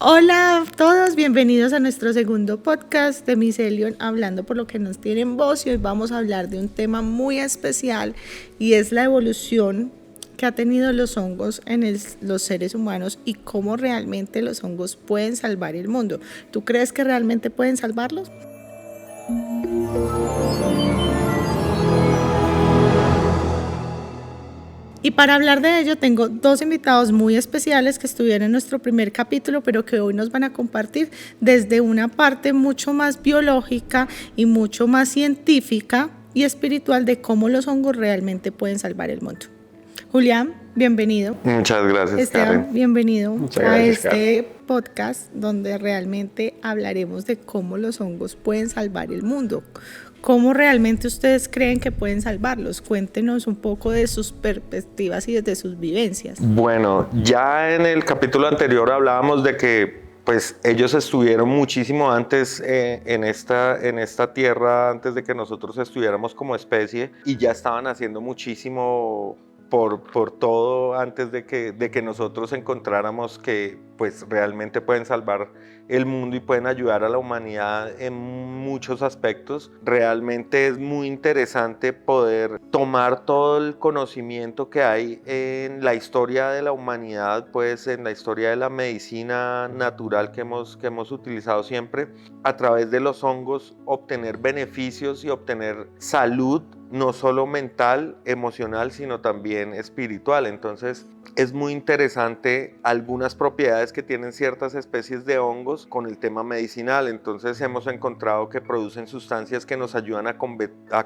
Hola a todos, bienvenidos a nuestro segundo podcast de Mycelium, hablando por lo que nos tiene en voz, y hoy vamos a hablar de un tema muy especial y es la evolución que ha tenido los hongos en los seres humanos y cómo realmente los hongos pueden salvar el mundo. ¿Tú crees que realmente pueden salvarlos? Y para hablar de ello tengo dos invitados muy especiales que estuvieron en nuestro primer capítulo, pero que hoy nos van a compartir desde una parte mucho más biológica y mucho más científica y espiritual de cómo los hongos realmente pueden salvar el mundo. Julián, bienvenido. Muchas gracias, Esteban, Karen. bienvenido Muchas a gracias, este podcast donde realmente hablaremos de cómo los hongos pueden salvar el mundo. ¿Cómo realmente ustedes creen que pueden salvarlos? Cuéntenos un poco de sus perspectivas y de sus vivencias. Bueno, ya en el capítulo anterior hablábamos de que pues ellos estuvieron muchísimo antes en esta tierra, antes de que nosotros estuviéramos como especie, y ya estaban haciendo muchísimo por todo antes de que nosotros encontráramos que pues realmente pueden salvar el mundo y pueden ayudar a la humanidad en muchos aspectos. Realmente es muy interesante poder tomar todo el conocimiento que hay en la historia de la humanidad, pues en la historia de la medicina natural que hemos utilizado siempre, a través de los hongos obtener beneficios y obtener salud, no solo mental, emocional, sino también espiritual. Entonces es muy interesante algunas propiedades que tienen ciertas especies de hongos con el tema medicinal. Entonces hemos encontrado que producen sustancias que nos ayudan a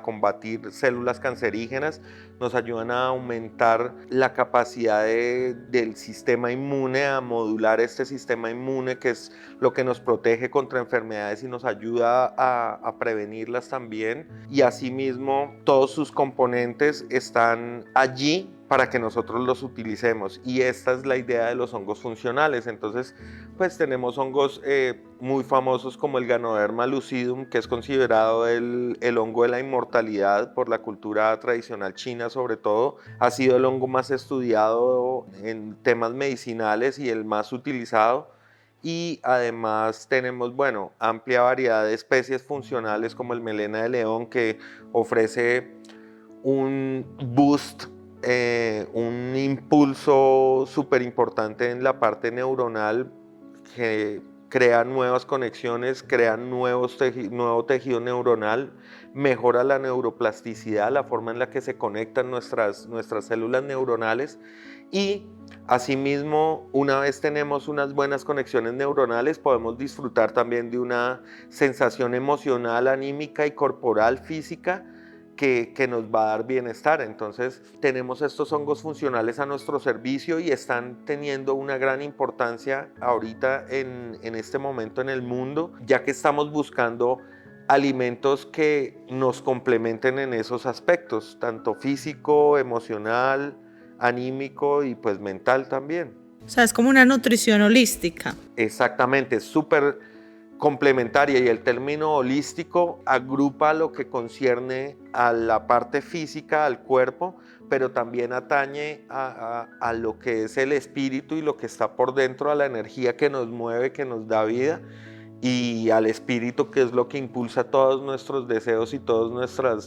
combatir células cancerígenas, nos ayudan a aumentar la capacidad del sistema inmune, a modular este sistema inmune, que es lo que nos protege contra enfermedades y nos ayuda a prevenirlas también. Y asimismo todos sus componentes están allí para que nosotros los utilicemos, y esta es la idea de los hongos funcionales. Entonces pues tenemos hongos muy famosos como el Ganoderma lucidum, que es considerado el hongo de la inmortalidad por la cultura tradicional china. Sobre todo ha sido el hongo más estudiado en temas medicinales y el más utilizado. Y además tenemos, bueno, amplia variedad de especies funcionales como el melena de león, que ofrece un boost, un impulso súper importante en la parte neuronal, que crea nuevas conexiones, crea nuevo tejido neuronal, mejora la neuroplasticidad, la forma en la que se conectan nuestras células neuronales. Y asimismo, una vez tenemos unas buenas conexiones neuronales, podemos disfrutar también de una sensación emocional, anímica y corporal, física, que nos va a dar bienestar. Entonces tenemos estos hongos funcionales a nuestro servicio y están teniendo una gran importancia ahorita en este momento en el mundo, ya que estamos buscando alimentos que nos complementen en esos aspectos, tanto físico, emocional, anímico y pues mental también. O sea, es como una nutrición holística. Exactamente, es súper complementaria, y el término holístico agrupa lo que concierne a la parte física, al cuerpo, pero también atañe a lo que es el espíritu y lo que está por dentro, a la energía que nos mueve, que nos da vida, y al espíritu, que es lo que impulsa todos nuestros deseos y todas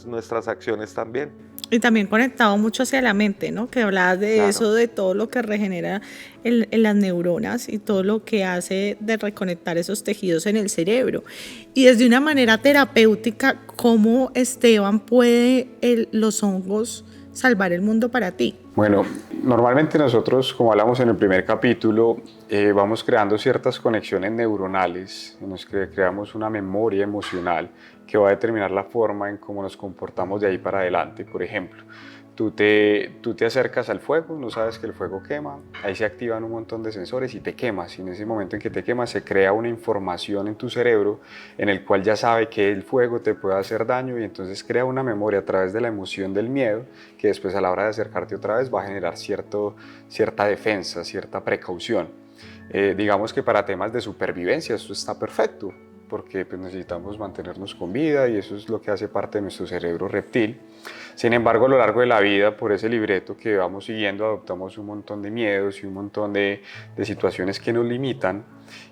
nuestras acciones también. Y también conectado mucho hacia la mente, ¿no? Que hablabas de Claro. eso, de todo lo que regenera en las neuronas y todo lo que hace de reconectar esos tejidos en el cerebro. Y desde una manera terapéutica, ¿cómo, Esteban, puede los hongos salvar el mundo para ti? Bueno, normalmente nosotros, como hablamos en el primer capítulo, vamos creando ciertas conexiones neuronales, nos creamos una memoria emocional que va a determinar la forma en cómo nos comportamos de ahí para adelante. Por ejemplo, tú te acercas al fuego, no sabes que el fuego quema, ahí se activan un montón de sensores y te quemas, y en ese momento en que te quemas se crea una información en tu cerebro en el cual ya sabe que el fuego te puede hacer daño, y entonces crea una memoria a través de la emoción del miedo, que después a la hora de acercarte otra vez va a generar cierta defensa, cierta precaución. Digamos que para temas de supervivencia esto está perfecto, porque pues, necesitamos mantenernos con vida, y eso es lo que hace parte de nuestro cerebro reptil. Sin embargo, a lo largo de la vida, por ese libreto que vamos siguiendo, adoptamos un montón de miedos y un montón de situaciones que nos limitan,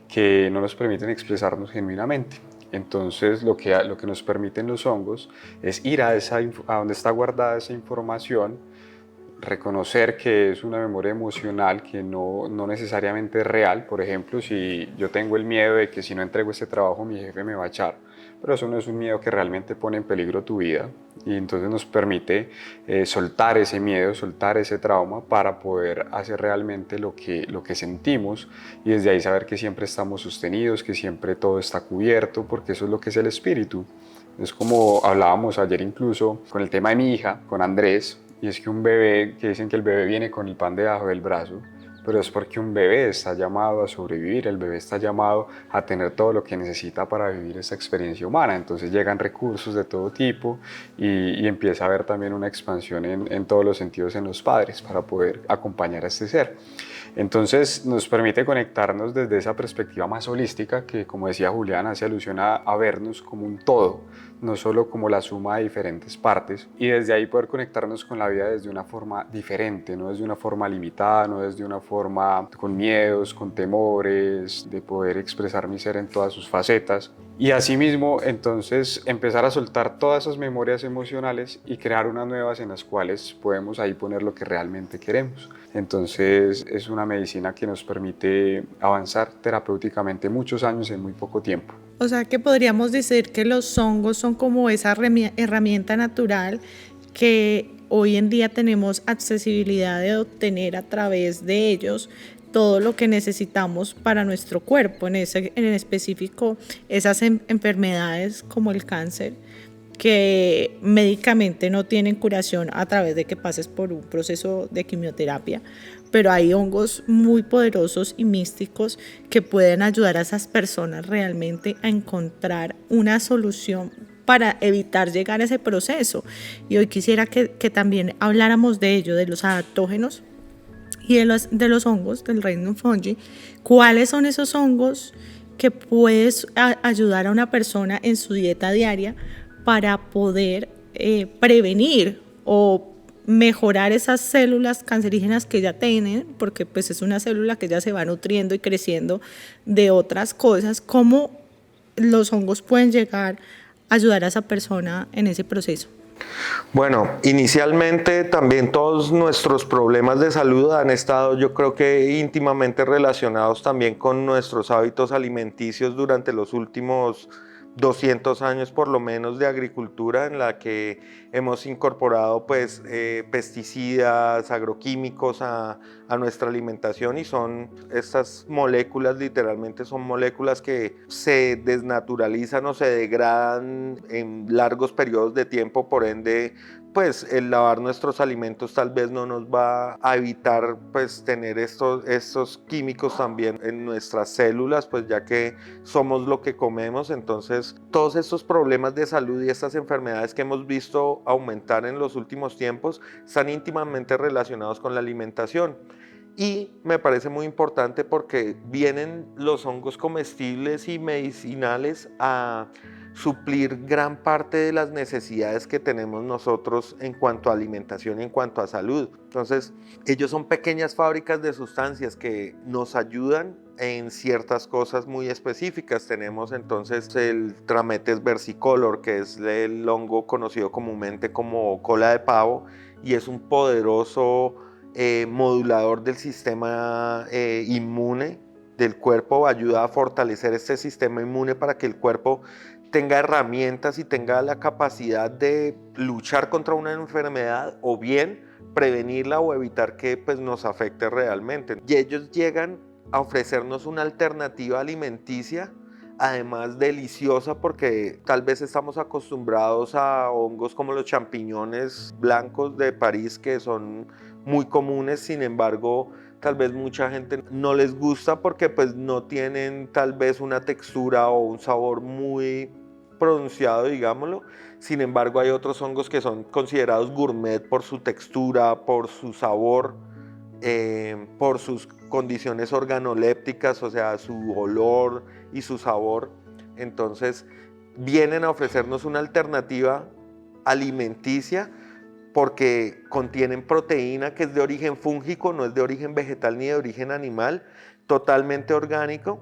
que no nos permiten expresarnos genuinamente. Entonces lo que nos permiten los hongos es ir a donde está guardada esa información, reconocer que es una memoria emocional que no necesariamente es real. Por ejemplo, si yo tengo el miedo de que si no entrego este trabajo mi jefe me va a echar, pero eso no es un miedo que realmente pone en peligro tu vida, y entonces nos permite soltar ese miedo, soltar ese trauma para poder hacer realmente lo que sentimos, y desde ahí saber que siempre estamos sostenidos, que siempre todo está cubierto, porque eso es lo que es el espíritu. Es como hablábamos ayer incluso con el tema de mi hija, con Andrés, y es que un bebé, que dicen que el bebé viene con el pan debajo del brazo, pero es porque un bebé está llamado a sobrevivir, el bebé está llamado a tener todo lo que necesita para vivir esa experiencia humana. Entonces llegan recursos de todo tipo y empieza a haber también una expansión en todos los sentidos en los padres para poder acompañar a este ser. Entonces nos permite conectarnos desde esa perspectiva más holística que, como decía Julián, hace alusión a vernos como un todo, no solo como la suma de diferentes partes, y desde ahí poder conectarnos con la vida desde una forma diferente, no desde una forma limitada, no desde una forma con miedos, con temores, de poder expresar mi ser en todas sus facetas. Y asimismo, entonces, empezar a soltar todas esas memorias emocionales y crear unas nuevas en las cuales podemos ahí poner lo que realmente queremos. Entonces, es una medicina que nos permite avanzar terapéuticamente muchos años en muy poco tiempo. O sea que podríamos decir que los hongos son como esa herramienta natural que hoy en día tenemos accesibilidad de obtener a través de ellos todo lo que necesitamos para nuestro cuerpo, en específico esas enfermedades como el cáncer, que médicamente no tienen curación a través de que pases por un proceso de quimioterapia, pero hay hongos muy poderosos y místicos que pueden ayudar a esas personas realmente a encontrar una solución para evitar llegar a ese proceso. Y hoy quisiera que también habláramos de ello, de los adaptógenos y de los hongos del reino fungi. ¿Cuáles son esos hongos que puedes ayudar a una persona en su dieta diaria para poder prevenir o mejorar esas células cancerígenas que ya tienen, porque pues es una célula que ya se va nutriendo y creciendo de otras cosas? ¿Cómo los hongos pueden llegar a ayudar a esa persona en ese proceso? Bueno, inicialmente también todos nuestros problemas de salud han estado, yo creo que íntimamente relacionados también con nuestros hábitos alimenticios durante los últimos 200 años por lo menos de agricultura, en la que hemos incorporado pues pesticidas, agroquímicos a nuestra alimentación, y son estas moléculas, literalmente son moléculas que se desnaturalizan o se degradan en largos periodos de tiempo. Por ende, pues el lavar nuestros alimentos tal vez no nos va a evitar pues tener estos químicos también en nuestras células, pues ya que somos lo que comemos. Entonces todos estos problemas de salud y estas enfermedades que hemos visto aumentar en los últimos tiempos están íntimamente relacionados con la alimentación. Y me parece muy importante porque vienen los hongos comestibles y medicinales a suplir gran parte de las necesidades que tenemos nosotros en cuanto a alimentación y en cuanto a salud. Entonces, ellos son pequeñas fábricas de sustancias que nos ayudan en ciertas cosas muy específicas. Tenemos entonces el Trametes versicolor, que es el hongo conocido comúnmente como cola de pavo, y es un poderoso modulador del sistema inmune del cuerpo. Ayuda a fortalecer este sistema inmune para que el cuerpo tenga herramientas y tenga la capacidad de luchar contra una enfermedad, o bien prevenirla o evitar que pues, nos afecte realmente. Y ellos llegan a ofrecernos una alternativa alimenticia, además deliciosa, porque tal vez estamos acostumbrados a hongos como los champiñones blancos de París, que son muy comunes. Sin embargo, tal vez mucha gente no les gusta porque pues no tienen tal vez una textura o un sabor muy pronunciado, digámoslo. Sin embargo, hay otros hongos que son considerados gourmet por su textura, por su sabor, por sus condiciones organolépticas, o sea, su olor y su sabor. Entonces, vienen a ofrecernos una alternativa alimenticia porque contienen proteína que es de origen fúngico, no es de origen vegetal ni de origen animal, totalmente orgánico,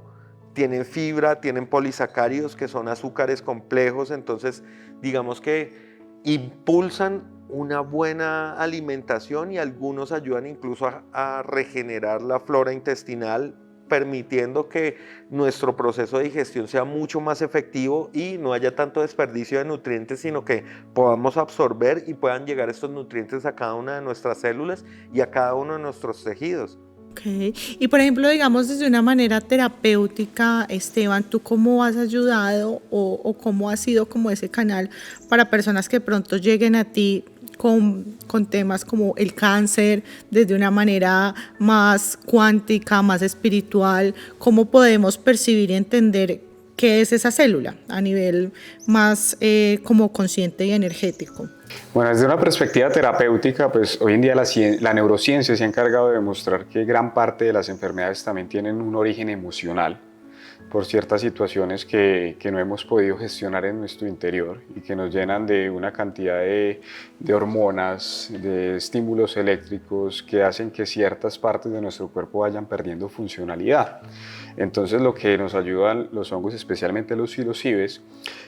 tienen fibra, tienen polisacáridos, que son azúcares complejos, entonces digamos que impulsan una buena alimentación y algunos ayudan incluso a regenerar la flora intestinal, permitiendo que nuestro proceso de digestión sea mucho más efectivo y no haya tanto desperdicio de nutrientes, sino que podamos absorber y puedan llegar estos nutrientes a cada una de nuestras células y a cada uno de nuestros tejidos. Okay. Y por ejemplo, digamos desde una manera terapéutica, Esteban, ¿tú cómo has ayudado o cómo ha sido como ese canal para personas que pronto lleguen a ti con temas como el cáncer, desde una manera más cuántica, más espiritual? ¿Cómo podemos percibir y entender qué es esa célula a nivel más como consciente y energético? Bueno, desde una perspectiva terapéutica, pues hoy en día la neurociencia se ha encargado de demostrar que gran parte de las enfermedades también tienen un origen emocional por ciertas situaciones que no hemos podido gestionar en nuestro interior y que nos llenan de una cantidad de hormonas, de estímulos eléctricos que hacen que ciertas partes de nuestro cuerpo vayan perdiendo funcionalidad. Entonces lo que nos ayudan los hongos, especialmente los psilocibes,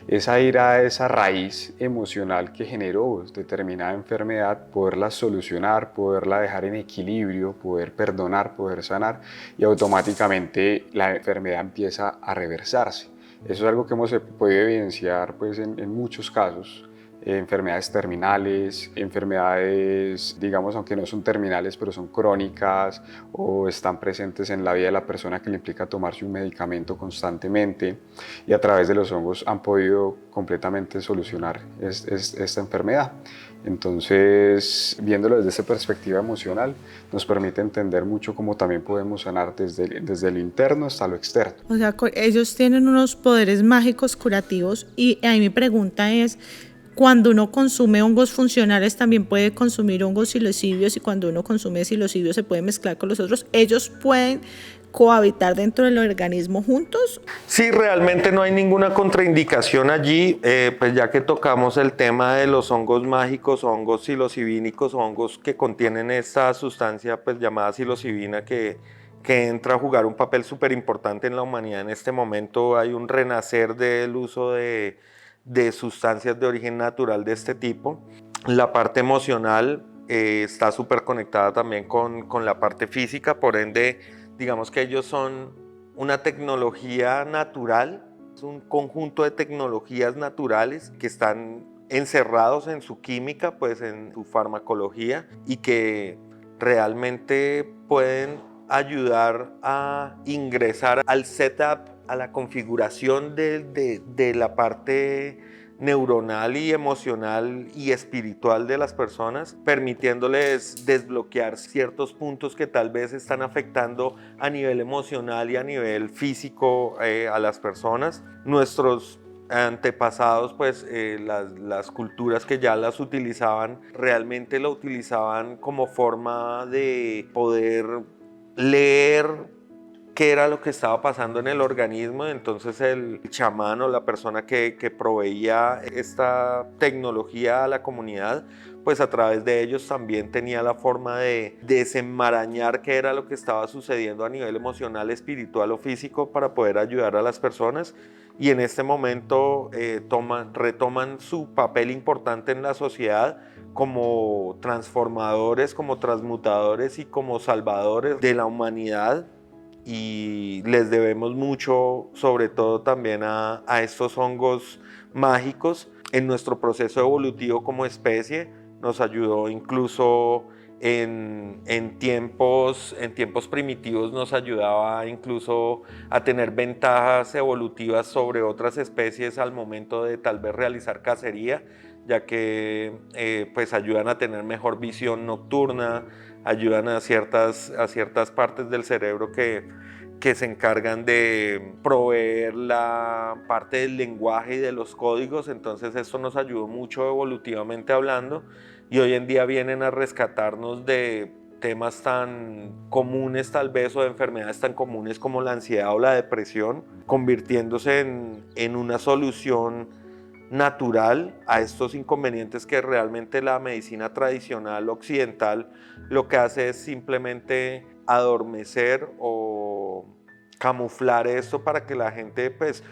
es a ir a esa raíz emocional que generó determinada enfermedad, poderla solucionar, poderla dejar en equilibrio, poder perdonar, poder sanar, y automáticamente la enfermedad empieza a reversarse. Eso es algo que hemos podido evidenciar pues, en muchos casos. Enfermedades terminales, enfermedades, digamos, aunque no son terminales, pero son crónicas o están presentes en la vida de la persona, que le implica tomarse un medicamento constantemente, y a través de los hongos han podido completamente solucionar esta enfermedad. Entonces, viéndolo desde esa perspectiva emocional, nos permite entender mucho cómo también podemos sanar desde lo interno hasta lo externo. O sea, ellos tienen unos poderes mágicos curativos, y ahí mi pregunta es, cuando uno consume hongos funcionales también puede consumir hongos psilocibios, y cuando uno consume psilocibios se puede mezclar con los otros. ¿Ellos pueden cohabitar dentro del organismo juntos? Sí, realmente no hay ninguna contraindicación allí, pues ya que tocamos el tema de los hongos mágicos, hongos psilocibínicos, hongos que contienen esta sustancia pues llamada psilocibina que entra a jugar un papel súper importante en la humanidad. En este momento hay un renacer del uso de sustancias de origen natural de este tipo. La parte emocional está súper conectada también con la parte física, por ende, digamos que ellos son una tecnología natural, es un conjunto de tecnologías naturales que están encerrados en su química, pues en su farmacología, y que realmente pueden ayudar a ingresar al setup, a la configuración de la parte neuronal y emocional y espiritual de las personas, permitiéndoles desbloquear ciertos puntos que tal vez están afectando a nivel emocional y a nivel físico a las personas. Nuestros antepasados, pues las culturas que ya las utilizaban, realmente lo utilizaban como forma de poder leer qué era lo que estaba pasando en el organismo. Entonces el chamán o la persona que proveía esta tecnología a la comunidad, pues a través de ellos también tenía la forma de desenmarañar qué era lo que estaba sucediendo a nivel emocional, espiritual o físico, para poder ayudar a las personas. Y en este momento retoman su papel importante en la sociedad como transformadores, como transmutadores y como salvadores de la humanidad. Y les debemos mucho, sobre todo también a estos hongos mágicos. En nuestro proceso evolutivo como especie nos ayudó incluso en tiempos primitivos, nos ayudaba incluso a tener ventajas evolutivas sobre otras especies al momento de tal vez realizar cacería, ya que pues ayudan a tener mejor visión nocturna, ayudan a ciertas partes del cerebro que se encargan de proveer la parte del lenguaje y de los códigos. Entonces esto nos ayudó mucho evolutivamente hablando, y hoy en día vienen a rescatarnos de temas tan comunes tal vez, o de enfermedades tan comunes como la ansiedad o la depresión, convirtiéndose en una solución natural a estos inconvenientes que realmente la medicina tradicional occidental lo que hace es simplemente adormecer o camuflar esto para que la gente pues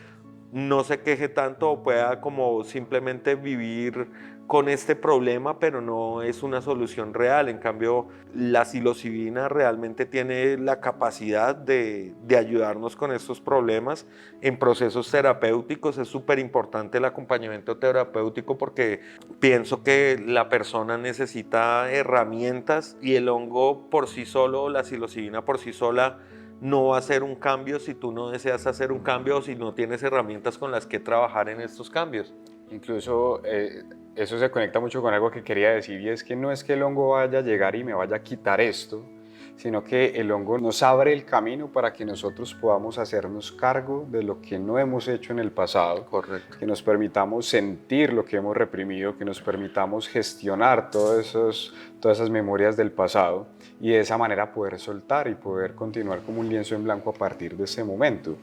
no se queje tanto o pueda como simplemente vivir con este problema, pero no es una solución real. En cambio, la psilocibina realmente tiene la capacidad de ayudarnos con estos problemas en procesos terapéuticos. Es súper importante el acompañamiento terapéutico porque pienso que la persona necesita herramientas y el hongo por sí solo, la psilocibina por sí sola, no va a hacer un cambio si tú no deseas hacer un cambio o si no tienes herramientas con las que trabajar en estos cambios. Incluso eso se conecta mucho con algo que quería decir, y es que no es que el hongo vaya a llegar y me vaya a quitar esto, sino que el hongo nos abre el camino para que nosotros podamos hacernos cargo de lo que no hemos hecho en el pasado. Correcto. Que nos permitamos sentir lo que hemos reprimido, que nos permitamos gestionar todas esas memorias del pasado y de esa manera poder soltar y poder continuar como un lienzo en blanco a partir de ese momento.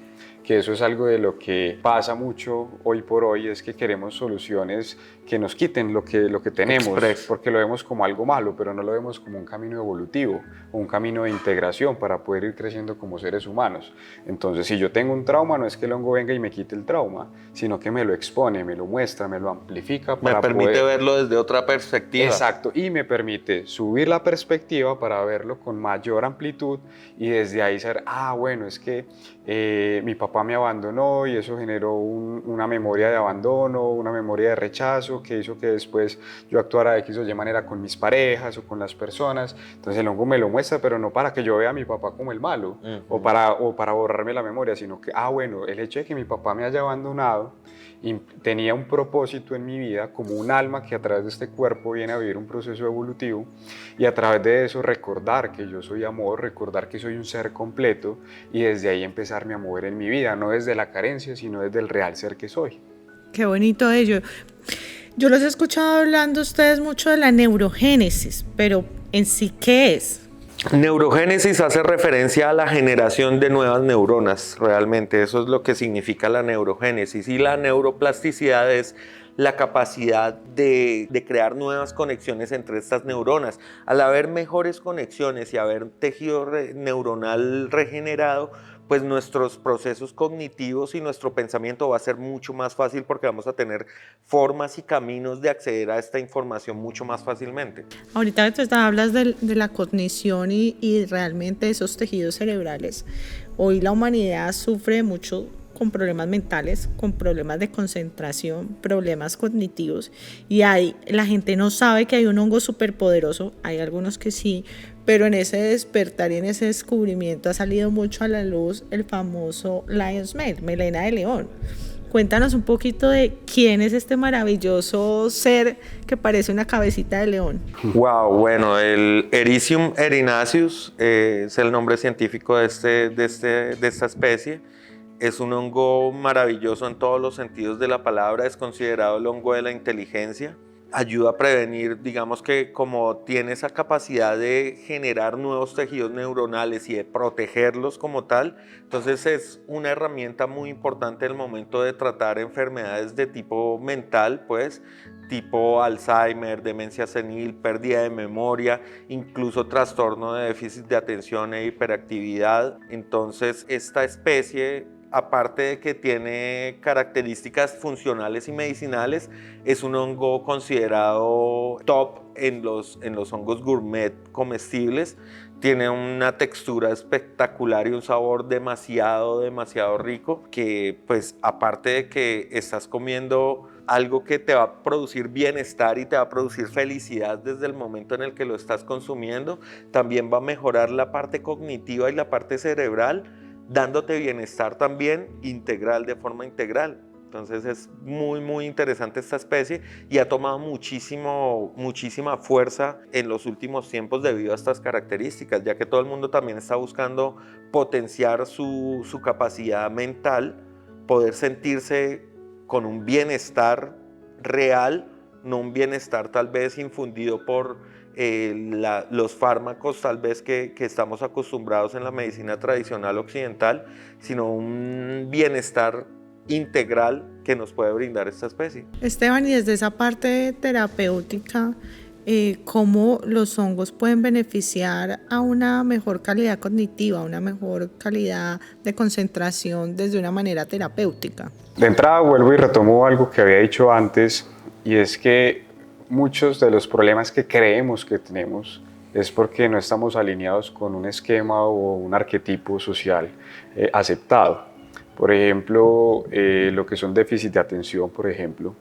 Que eso es algo de lo que pasa mucho hoy por hoy, es que queremos soluciones que nos quiten lo que tenemos, Express. porque lo vemos como algo malo, pero no lo vemos como un camino evolutivo o un camino de integración para poder ir creciendo como seres humanos. Entonces, si yo tengo un trauma, no es que el hongo venga y me quite el trauma, sino que me lo expone, me lo muestra, me lo amplifica. Me permite verlo desde otra perspectiva. Exacto, y me permite subir la perspectiva para verlo con mayor amplitud y desde ahí ser, bueno, es que mi papá me abandonó y eso generó una memoria de abandono, una memoria de rechazo que hizo que después yo actuara de X o Y manera con mis parejas o con las personas. Entonces el hongo me lo muestra, pero no para que yo vea a mi papá como el malo o para borrarme la memoria, sino que, bueno, el hecho de que mi papá me haya abandonado y tenía un propósito en mi vida como un alma que a través de este cuerpo viene a vivir un proceso evolutivo, y a través de eso recordar que yo soy amor, recordar que soy un ser completo, y desde ahí empezarme a mover en mi vida, no desde la carencia, sino desde el real ser que soy. Qué bonito ello. Yo los he escuchado hablando ustedes mucho de la neurogénesis, pero en sí, ¿qué es? Neurogénesis hace referencia a la generación de nuevas neuronas, realmente eso es lo que significa la neurogénesis, y la neuroplasticidad es la capacidad de crear nuevas conexiones entre estas neuronas. Al haber mejores conexiones y haber tejido neuronal regenerado, pues nuestros procesos cognitivos y nuestro pensamiento va a ser mucho más fácil porque vamos a tener formas y caminos de acceder a esta información mucho más fácilmente. Ahorita tú hablas de la cognición y realmente esos tejidos cerebrales. Hoy la humanidad sufre mucho con problemas mentales, con problemas de concentración, problemas cognitivos, y la gente no sabe que hay un hongo súper poderoso, hay algunos que sí, pero en ese despertar y en ese descubrimiento ha salido mucho a la luz el famoso Lion's Mane, melena de león. Cuéntanos un poquito de quién es este maravilloso ser que parece una cabecita de león. Wow, bueno, el Ericium erinaceus es el nombre científico de esta especie. Es un hongo maravilloso en todos los sentidos de la palabra, es considerado el hongo de la inteligencia. Ayuda a prevenir, digamos que como tiene esa capacidad de generar nuevos tejidos neuronales y de protegerlos como tal, entonces es una herramienta muy importante en el momento de tratar enfermedades de tipo mental, pues, tipo Alzheimer, demencia senil, pérdida de memoria, incluso trastorno de déficit de atención e hiperactividad. Entonces esta especie, aparte de que tiene características funcionales y medicinales, es un hongo considerado top en los hongos gourmet comestibles. Tiene una textura espectacular y un sabor demasiado rico, que pues aparte de que estás comiendo algo que te va a producir bienestar y te va a producir felicidad desde el momento en el que lo estás consumiendo, también va a mejorar la parte cognitiva y la parte cerebral, dándote bienestar también integral, de forma integral. Entonces es muy interesante esta especie y ha tomado muchísima fuerza en los últimos tiempos debido a estas características, ya que todo el mundo también está buscando potenciar su capacidad mental, poder sentirse con un bienestar real, no un bienestar tal vez infundido por los fármacos tal vez que estamos acostumbrados en la medicina tradicional occidental, sino un bienestar integral que nos puede brindar esta especie. Esteban, y desde esa parte terapéutica, cómo los hongos pueden beneficiar a una mejor calidad cognitiva, una mejor calidad de concentración desde una manera terapéutica. De entrada vuelvo y retomo algo que había dicho antes, y es que muchos de los problemas que creemos que tenemos es porque no estamos alineados con un esquema o un arquetipo social aceptado. Por ejemplo, lo que son déficit de atención, por ejemplo,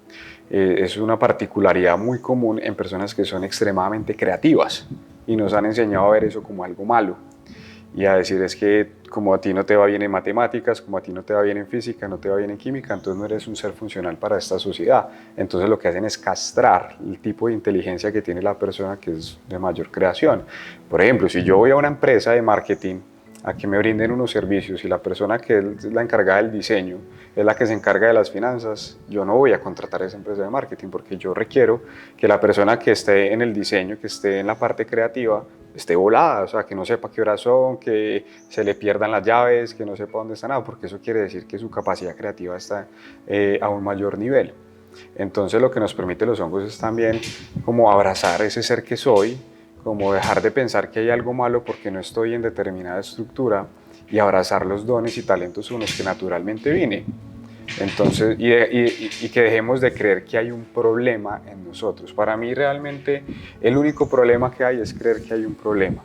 es una particularidad muy común en personas que son extremadamente creativas y nos han enseñado a ver eso como algo malo y a decir es que como a ti no te va bien en matemáticas, como a ti no te va bien en física, no te va bien en química, entonces no eres un ser funcional para esta sociedad. Entonces lo que hacen es castrar el tipo de inteligencia que tiene la persona que es de mayor creación. Por ejemplo, si yo voy a una empresa de marketing a que me brinden unos servicios y la persona que es la encargada del diseño es la que se encarga de las finanzas, yo no voy a contratar a esa empresa de marketing porque yo requiero que la persona que esté en el diseño, que esté en la parte creativa, esté volada, o sea, que no sepa qué horas son, que se le pierdan las llaves, que no sepa dónde está nada, porque eso quiere decir que su capacidad creativa está a un mayor nivel. Entonces lo que nos permite los hongos es también como abrazar ese ser que soy, como dejar de pensar que hay algo malo porque no estoy en determinada estructura y abrazar los dones y talentos con los que naturalmente vine. Entonces, y que dejemos de creer que hay un problema en nosotros. Para mí realmente el único problema que hay es creer que hay un problema.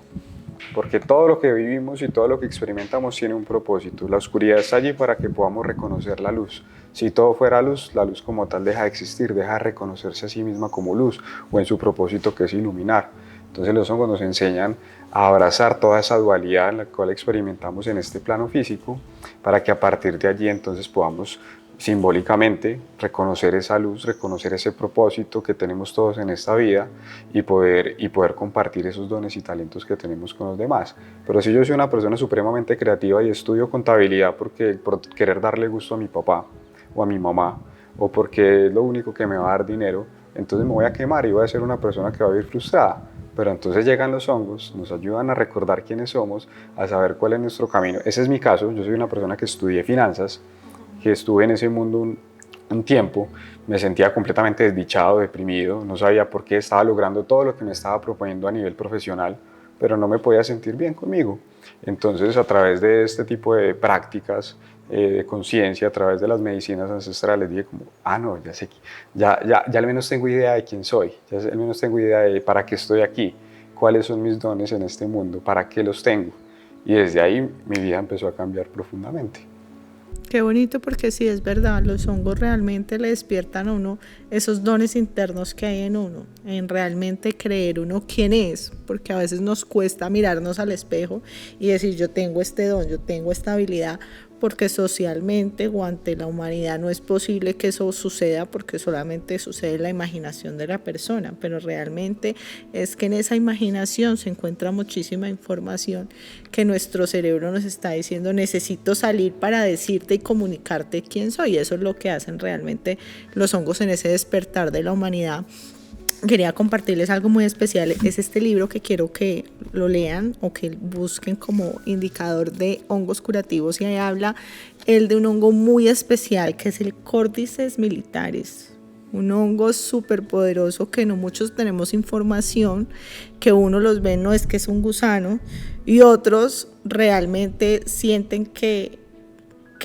Porque todo lo que vivimos y todo lo que experimentamos tiene un propósito. La oscuridad está allí para que podamos reconocer la luz. Si todo fuera luz, la luz como tal deja de existir, deja de reconocerse a sí misma como luz o en su propósito que es iluminar. Entonces los hongos nos enseñan a abrazar toda esa dualidad en la cual experimentamos en este plano físico para que a partir de allí entonces podamos simbólicamente reconocer esa luz, reconocer ese propósito que tenemos todos en esta vida y poder compartir esos dones y talentos que tenemos con los demás. Pero si yo soy una persona supremamente creativa y estudio contabilidad por querer darle gusto a mi papá o a mi mamá o porque es lo único que me va a dar dinero, entonces me voy a quemar y voy a ser una persona que va a vivir frustrada. Pero entonces llegan los hongos, nos ayudan a recordar quiénes somos, a saber cuál es nuestro camino. Ese es mi caso, yo soy una persona que estudié finanzas, que estuve en ese mundo un tiempo, me sentía completamente desdichado, deprimido, no sabía por qué estaba logrando todo lo que me estaba proponiendo a nivel profesional, pero no me podía sentir bien conmigo. Entonces, a través de este tipo de prácticas de conciencia, a través de las medicinas ancestrales, dije como, no, ya sé, ya al menos tengo idea de quién soy, ya al menos tengo idea de para qué estoy aquí, cuáles son mis dones en este mundo, para qué los tengo. Y desde ahí mi vida empezó a cambiar profundamente. Qué bonito, porque sí es verdad, los hongos realmente le despiertan a uno esos dones internos que hay en uno, en realmente creer uno quién es, porque a veces nos cuesta mirarnos al espejo y decir yo tengo este don, yo tengo esta habilidad, porque socialmente o ante la humanidad no es posible que eso suceda, porque solamente sucede en la imaginación de la persona, pero realmente es que en esa imaginación se encuentra muchísima información que nuestro cerebro nos está diciendo necesito salir para decirte y comunicarte quién soy. Eso es lo que hacen realmente los hongos en ese despertar de la humanidad. Quería compartirles algo muy especial, es este libro que quiero que lo lean o que busquen como indicador de hongos curativos, y ahí habla el de un hongo muy especial que es el Cordyceps militaris, un hongo súper poderoso que no muchos tenemos información, que uno los ve, no es que es un gusano, y otros realmente sienten que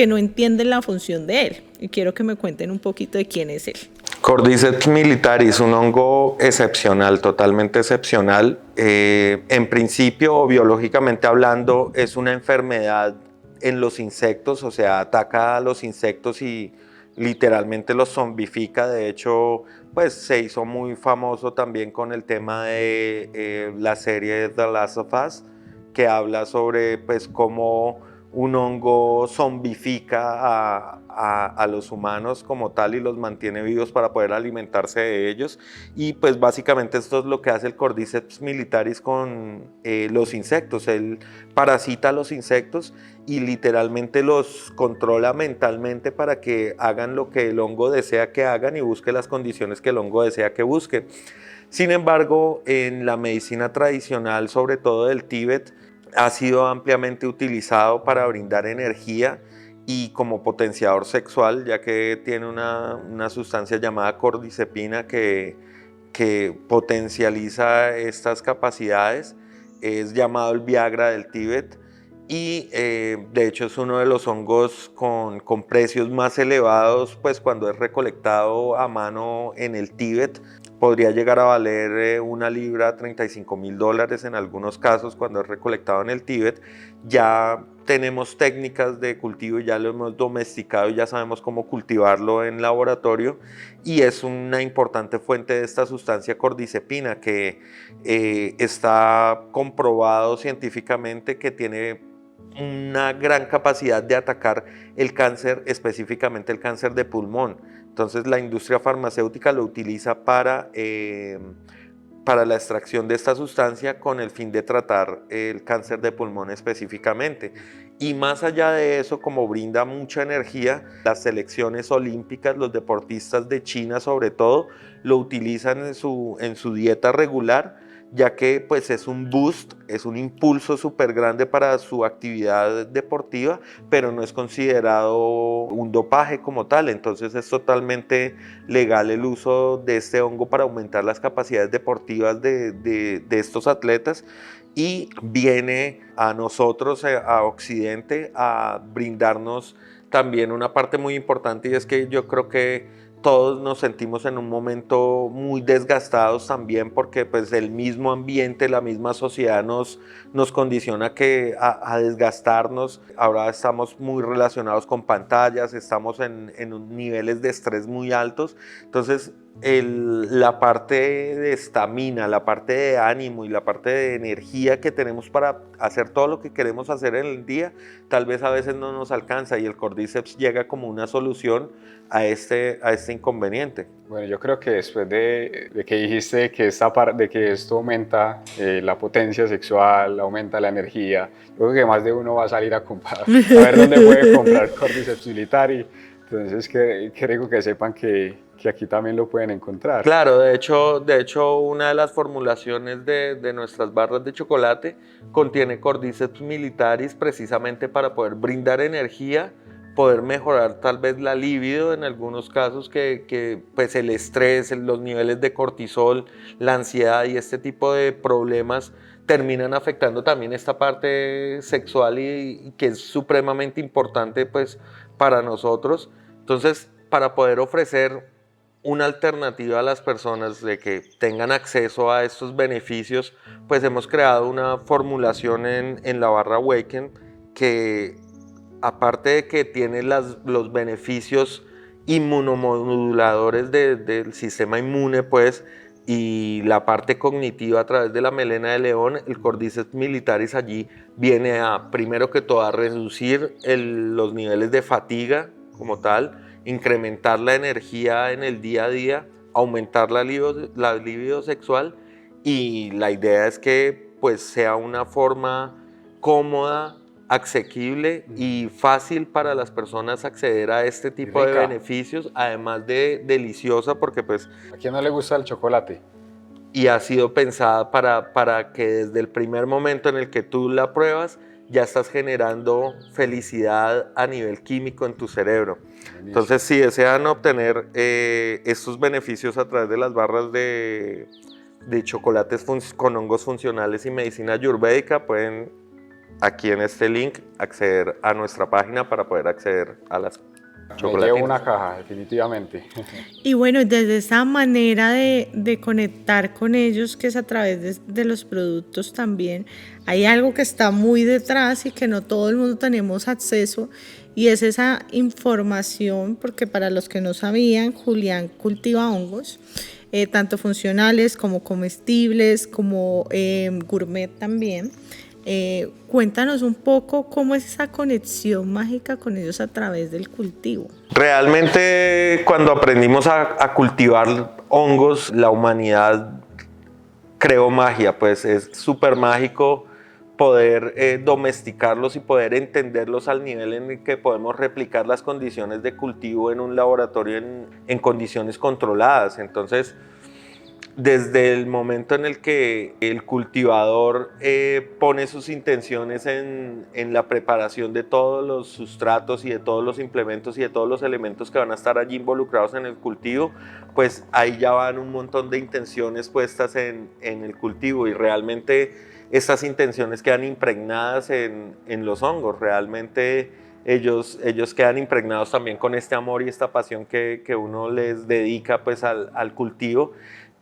no entienden la función de él, y quiero que me cuenten un poquito de quién es él. Cordyceps militaris, un hongo excepcional, totalmente excepcional. En principio, biológicamente hablando, es una enfermedad en los insectos, o sea, ataca a los insectos y literalmente los zombifica. De hecho, pues se hizo muy famoso también con el tema de la serie The Last of Us, que habla sobre pues cómo un hongo zombifica a los humanos como tal y los mantiene vivos para poder alimentarse de ellos. Y pues básicamente esto es lo que hace el Cordyceps militaris con los insectos. Él parasita a los insectos y literalmente los controla mentalmente para que hagan lo que el hongo desea que hagan y busque las condiciones que el hongo desea que busque. Sin embargo, en la medicina tradicional, sobre todo del Tíbet, ha sido ampliamente utilizado para brindar energía y como potenciador sexual, ya que tiene una sustancia llamada cordycepina que que potencializa estas capacidades. Es llamado el Viagra del Tíbet y de hecho es uno de los hongos con precios más elevados, pues cuando es recolectado a mano en el Tíbet. Podría llegar a valer una libra $35.000 en algunos casos cuando es recolectado en el Tíbet. Ya tenemos técnicas de cultivo, ya lo hemos domesticado y ya sabemos cómo cultivarlo en laboratorio, y es una importante fuente de esta sustancia cordycepina que está comprobado científicamente que tiene una gran capacidad de atacar el cáncer, específicamente el cáncer de pulmón. Entonces la industria farmacéutica lo utiliza para la extracción de esta sustancia con el fin de tratar el cáncer de pulmón específicamente. Y más allá de eso, como brinda mucha energía, las selecciones olímpicas, los deportistas de China sobre todo, lo utilizan en su dieta regular, ya que pues es un boost, es un impulso súper grande para su actividad deportiva, pero no es considerado un dopaje como tal. Entonces es totalmente legal el uso de este hongo para aumentar las capacidades deportivas de estos atletas, y viene a nosotros, a Occidente, a brindarnos también una parte muy importante, y es que yo creo que todos nos sentimos en un momento muy desgastados también, porque pues el mismo ambiente, la misma sociedad nos condiciona a desgastarnos. Ahora estamos muy relacionados con pantallas, estamos en niveles de estrés muy altos. Entonces la parte de estamina, la parte de ánimo y la parte de energía que tenemos para hacer todo lo que queremos hacer en el día, tal vez a veces no nos alcanza, y el Cordyceps llega como una solución a este inconveniente. Bueno, yo creo que después de que dijiste que de que esto aumenta la potencia sexual, aumenta la energía, yo creo que más de uno va a salir a comprar, a ver dónde puede comprar Cordyceps militari. Entonces, qué rico que sepan que aquí también lo pueden encontrar. Claro, de hecho una de las formulaciones de nuestras barras de chocolate contiene Cordyceps militaris, precisamente para poder brindar energía, poder mejorar tal vez la libido en algunos casos, que pues el estrés, los niveles de cortisol, la ansiedad y este tipo de problemas terminan afectando también esta parte sexual, y que es supremamente importante pues para nosotros. Entonces, para poder ofrecer una alternativa a las personas de que tengan acceso a estos beneficios, pues hemos creado una formulación en la barra Awaken, que aparte de que tiene los beneficios inmunomoduladores del sistema inmune, pues, y la parte cognitiva a través de la melena de león, el Cordyceps militaris allí viene a, primero que todo, a reducir los niveles de fatiga como tal, incrementar la energía en el día a día, aumentar la libido sexual, y la idea es que pues sea una forma cómoda, asequible y fácil para las personas acceder a este tipo de beneficios, además de deliciosa, porque pues ¿a quién no le gusta el chocolate? Y ha sido pensada para que desde el primer momento en el que tú la pruebas, ya estás generando felicidad a nivel químico en tu cerebro. Buenísimo. Entonces, si desean obtener estos beneficios a través de las barras de chocolates con hongos funcionales y medicina ayurvédica, pueden aquí en este link acceder a nuestra página para poder acceder a las chocolatinas. Me llevo una caja, definitivamente. Y bueno, desde esa manera de conectar con ellos, que es a través de los productos también, hay algo que está muy detrás y que no todo el mundo tenemos acceso, y es esa información, porque para los que no sabían, Julián cultiva hongos, tanto funcionales como comestibles, como gourmet también. Cuéntanos un poco cómo es esa conexión mágica con ellos a través del cultivo. Realmente, cuando aprendimos a cultivar hongos, la humanidad creó magia, pues es súper mágico poder domesticarlos y poder entenderlos al nivel en el que podemos replicar las condiciones de cultivo en un laboratorio en condiciones controladas. Entonces, desde el momento en el que el cultivador pone sus intenciones en la preparación de todos los sustratos y de todos los implementos y de todos los elementos que van a estar allí involucrados en el cultivo, pues ahí ya van un montón de intenciones puestas en el cultivo, y realmente estas intenciones quedan impregnadas en los hongos. Realmente ellos quedan impregnados también con este amor y esta pasión que uno les dedica pues al cultivo,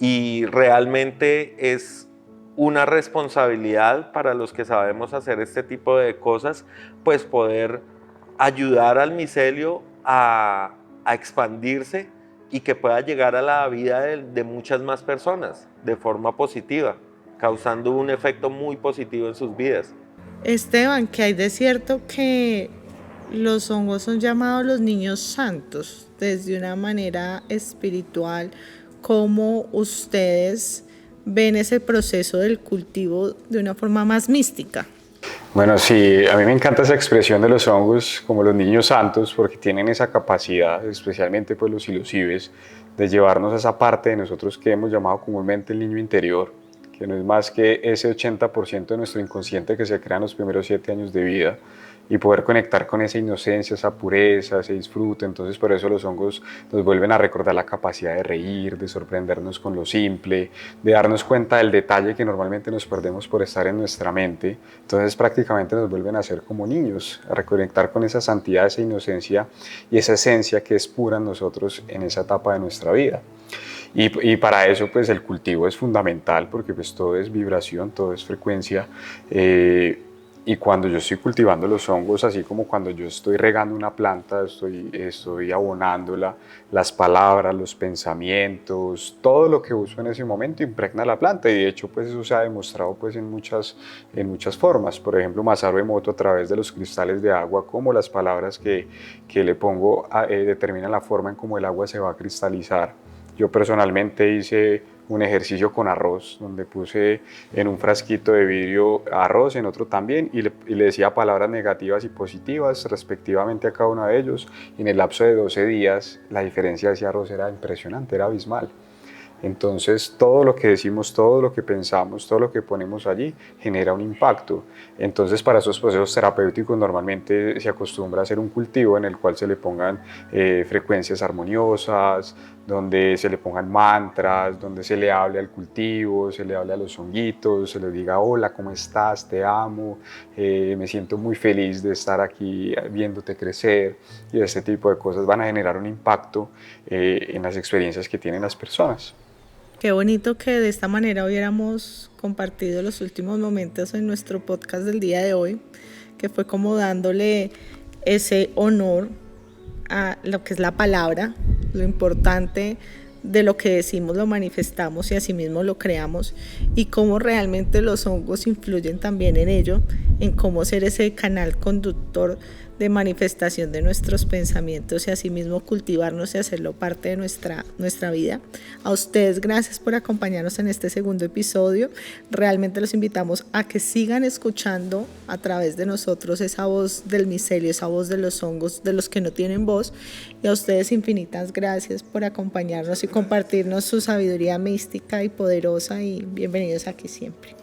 y realmente es una responsabilidad para los que sabemos hacer este tipo de cosas, pues poder ayudar al micelio a expandirse y que pueda llegar a la vida de muchas más personas de forma positiva, causando un efecto muy positivo en sus vidas. Esteban, ¿qué hay de cierto que los hongos son llamados los niños santos desde una manera espiritual? ¿Cómo ustedes ven ese proceso del cultivo de una forma más mística? Bueno, sí, a mí me encanta esa expresión de los hongos como los niños santos, porque tienen esa capacidad, especialmente pues los psilocibes, de llevarnos a esa parte de nosotros que hemos llamado comúnmente el niño interior, que no es más que ese 80% de nuestro inconsciente que se crea en los primeros 7 años de vida, y poder conectar con esa inocencia, esa pureza, ese disfrute. Entonces por eso los hongos nos vuelven a recordar la capacidad de reír, de sorprendernos con lo simple, de darnos cuenta del detalle que normalmente nos perdemos por estar en nuestra mente. Entonces prácticamente nos vuelven a ser como niños, a reconectar con esa santidad, esa inocencia y esa esencia que es pura en nosotros en esa etapa de nuestra vida. Y para eso pues el cultivo es fundamental, porque pues todo es vibración, todo es frecuencia. Y cuando yo estoy cultivando los hongos, así como cuando yo estoy regando una planta, estoy abonándola, las palabras, los pensamientos, todo lo que uso en ese momento impregna la planta, y de hecho pues eso se ha demostrado pues en muchas formas. Por ejemplo, Masaru Emoto, a través de los cristales de agua, como las palabras que le pongo determinan la forma en cómo el agua se va a cristalizar. Yo personalmente hice un ejercicio con arroz, donde puse en un frasquito de vidrio arroz, en otro también, y le decía palabras negativas y positivas respectivamente a cada uno de ellos. Y en el lapso de 12 días la diferencia de ese arroz era impresionante, era abismal. Entonces todo lo que decimos, todo lo que pensamos, todo lo que ponemos allí genera un impacto. Entonces para esos procesos terapéuticos normalmente se acostumbra a hacer un cultivo en el cual se le pongan frecuencias armoniosas, donde se le pongan mantras, donde se le hable al cultivo, se le hable a los honguitos, se le diga hola, ¿cómo estás? Te amo, me siento muy feliz de estar aquí viéndote crecer, y este tipo de cosas van a generar un impacto en las experiencias que tienen las personas. Qué bonito que de esta manera hubiéramos compartido los últimos momentos en nuestro podcast del día de hoy, que fue como dándole ese honor a lo que es la palabra, lo importante de lo que decimos lo manifestamos y asimismo lo creamos, y cómo realmente los hongos influyen también en ello, en cómo ser ese canal conductor de manifestación de nuestros pensamientos y asimismo cultivarnos y hacerlo parte de nuestra vida. A ustedes, gracias por acompañarnos en este segundo episodio. Realmente los invitamos a que sigan escuchando a través de nosotros esa voz del micelio, esa voz de los hongos, de los que no tienen voz. Y a ustedes infinitas gracias por acompañarnos y compartirnos su sabiduría mística y poderosa, y bienvenidos aquí siempre.